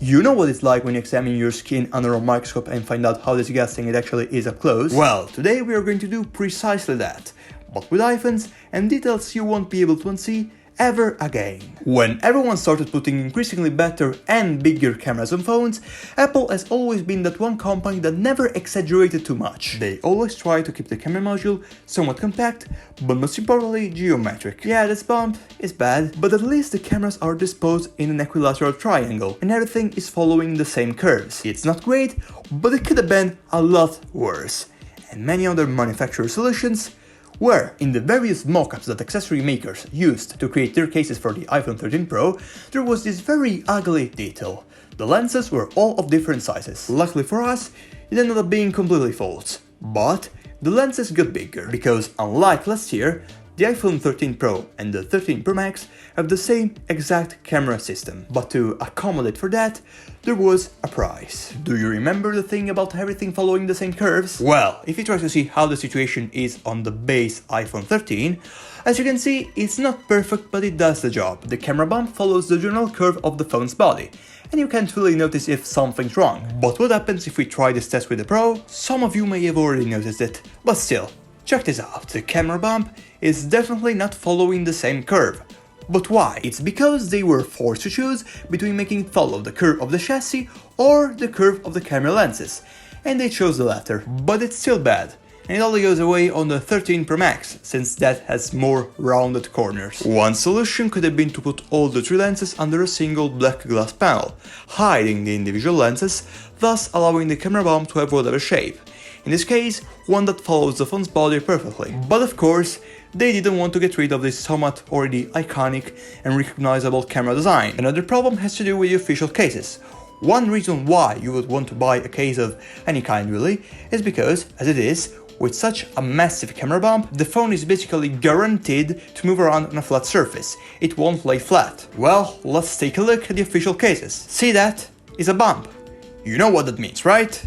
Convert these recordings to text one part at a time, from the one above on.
You know what it's like when you examine your skin under a microscope and find out how disgusting it actually is up close? Well, today we are going to do precisely that, but with iPhones and details you won't be able to unsee ever again. When everyone started putting increasingly better and bigger cameras on phones, Apple has always been that one company that never exaggerated too much. They always try to keep the camera module somewhat compact, but most importantly geometric. Yeah, this bump is bad, but at least the cameras are disposed in an equilateral triangle and everything is following the same curves. It's not great, but it could have been a lot worse. And many other manufacturer solutions where, in the various mock-ups that accessory makers used to create their cases for the iPhone 13 Pro, there was this very ugly detail. The lenses were all of different sizes. Luckily for us, it ended up being completely false. But the lenses got bigger, because unlike last year, the iPhone 13 Pro and the 13 Pro Max have the same exact camera system. But to accommodate for that, there was a price. Do you remember the thing about everything following the same curves? Well, if you try to see how the situation is on the base iPhone 13, as you can see, it's not perfect, but it does the job. The camera bump follows the general curve of the phone's body, and you can't really notice if something's wrong. But what happens if we try this test with the Pro? Some of you may have already noticed it, but still, check this out. The camera bump is definitely not following the same curve. But why? It's because they were forced to choose between making it follow the curve of the chassis or the curve of the camera lenses, and they chose the latter. But it's still bad, and it only goes away on the 13 Pro Max, since that has more rounded corners. One solution could have been to put all the three lenses under a single black glass panel, hiding the individual lenses, thus allowing the camera bump to have whatever shape. In this case, one that follows the phone's body perfectly. But of course, they didn't want to get rid of this somewhat already iconic and recognizable camera design. Another problem has to do with the official cases. One reason why you would want to buy a case of any kind really is because, as it is, with such a massive camera bump, the phone is basically guaranteed to move around on a flat surface. It won't lay flat. Well, let's take a look at the official cases. See, that is a bump. You know what that means, right?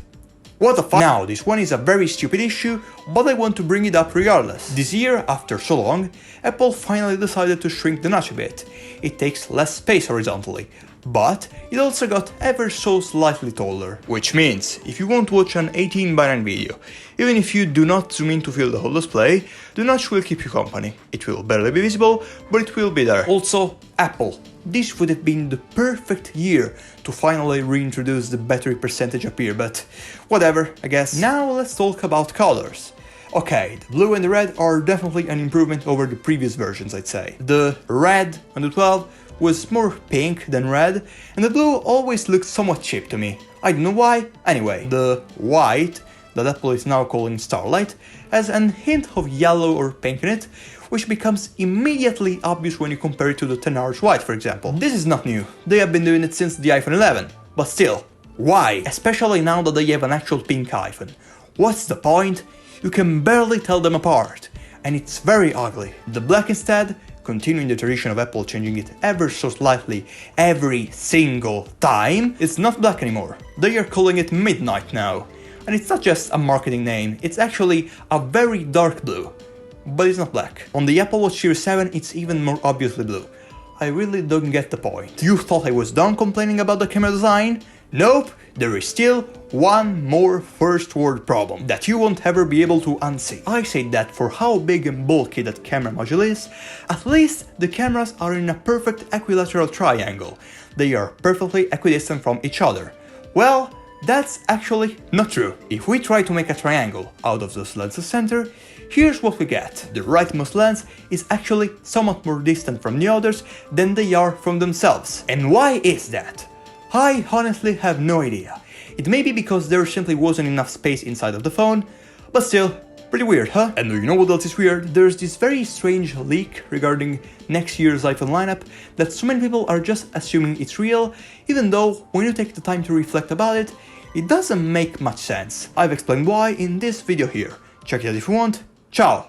What the fuck? Now, this one is a very stupid issue, but I want to bring it up regardless. This year, after so long, Apple finally decided to shrink the notch a bit. It takes less space horizontally, but it also got ever so slightly taller. Which means, if you want to watch an 18:9 video, even if you do not zoom in to fill the whole display, the notch will keep you company. It will barely be visible, but it will be there. Also, Apple. This would have been the perfect year to finally reintroduce the battery percentage up here, but whatever, I guess. Now let's talk about colors. Okay, the blue and the red are definitely an improvement over the previous versions, I'd say. The red on the 12 was more pink than red, and the blue always looked somewhat cheap to me. I don't know why. Anyway, the white, that Apple is now calling Starlight, has an hint of yellow or pink in it, which becomes immediately obvious when you compare it to the 10-hours white, for example. This is not new, they have been doing it since the iPhone 11, but still, why? Especially now that they have an actual pink iPhone. What's the point? You can barely tell them apart, and it's very ugly. The black instead, continuing the tradition of Apple changing it ever so slightly every single time, it's not black anymore. They are calling it Midnight now. And it's not just a marketing name, it's actually a very dark blue. But it's not black. On the Apple Watch Series 7, it's even more obviously blue. I really don't get the point. You thought I was done complaining about the camera design? Nope, there is still one more first world problem that you won't ever be able to unsee. I say that for how big and bulky that camera module is, at least the cameras are in a perfect equilateral triangle. They are perfectly equidistant from each other. Well, that's actually not true. If we try to make a triangle out of this lens's center, here's what we get. The rightmost lens is actually somewhat more distant from the others than they are from themselves. And why is that? I honestly have no idea. It may be because there simply wasn't enough space inside of the phone, but still, pretty weird, huh? And do you know what else is weird? There's this very strange leak regarding next year's iPhone lineup that so many people are just assuming it's real, even though when you take the time to reflect about it, it doesn't make much sense. I've explained why in this video here. Check it out if you want. Ciao!